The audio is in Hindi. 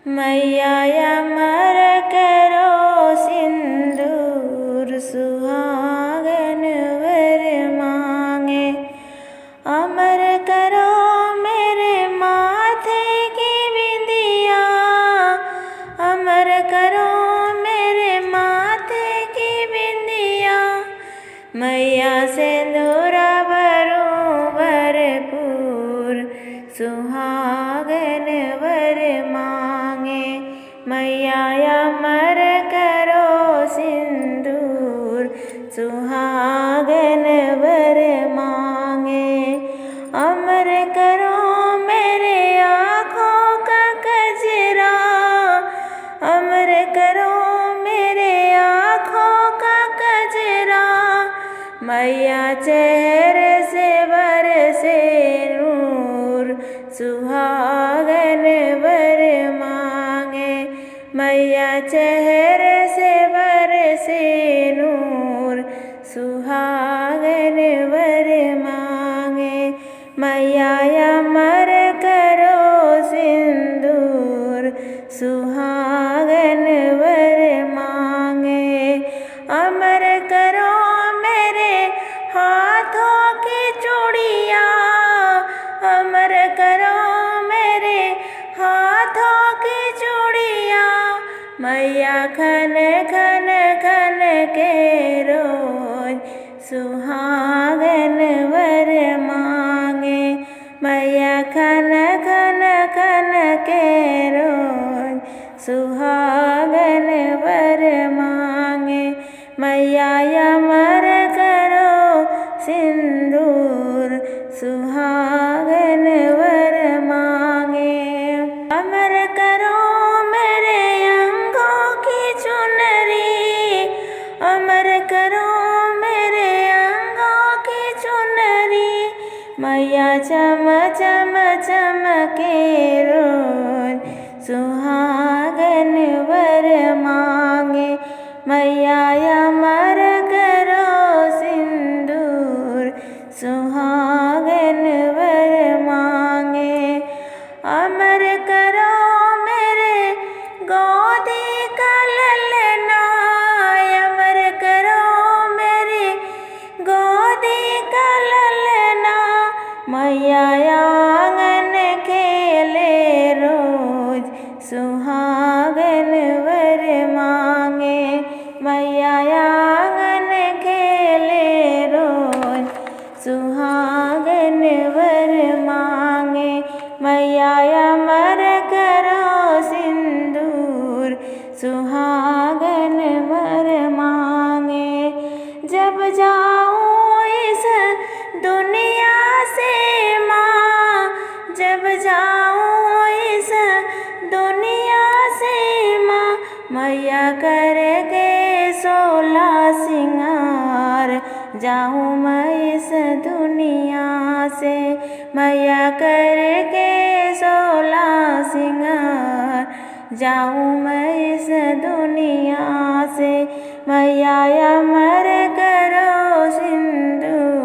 मैया अमर करो सिंदूर सुहागन वर मांगे। अमर करो मेरे माथे की बिंदिया, अमर करो मेरे माथे की बिंदिया। मैया सिंदूरा भरूं भरपूर सुहागन वर मांगे। मैया अमर करो सिंदूर सुहागन वर मांगे। अमर करो मेरे आँखों का कजरा, अमर करो मेरे आँखों का कजरा। मैया चेहरे से बरसे नूर सुहागन वर मांगे। मैया चेहरे से बरसे नूर सुहागन वर मांगे। मैया अमर करो सिंदूर सुहागन वर मांगे। अमर करो मेरे हाथों की चूड़िया, अमर करो मेरे हाथों की चूड़िया। मैया खन खन खन के रोज सुहागन वर मांगे। मैया खन खन खन के रोज सुहागन वर मांगे। मैया अमर करो सिंदूर सुहागन वर मांगे। अमर करो मेरे अंगों की चुनरी, अमर करो मेरे अंगों की चुनरी। मैया चम चम चमके रोज सुहागन वर मांगे। मैया अमर करो सिंदूर सुहागन वर मांगे। अमर करो मेरे गोदी का ललना, अमर करो मेरे गोदी का ललना। मैया आंगन खेले रोज सुहागन वर मांगे। मैया आंगन खेले रोज सुहागन वर मांगे। मैया अमर करो सिंदूर सुहागन वर मांगे। जब जाऊं इस दुनिया से माँ, जब जाऊं इस दुनिया से माँ। मैया करके 16 सिंगार जाऊँ मैं इस दुनिया से। मैया करके 16 सिंगार जाऊँ मैं इस दुनिया से। मैया अमर करो सिंदूर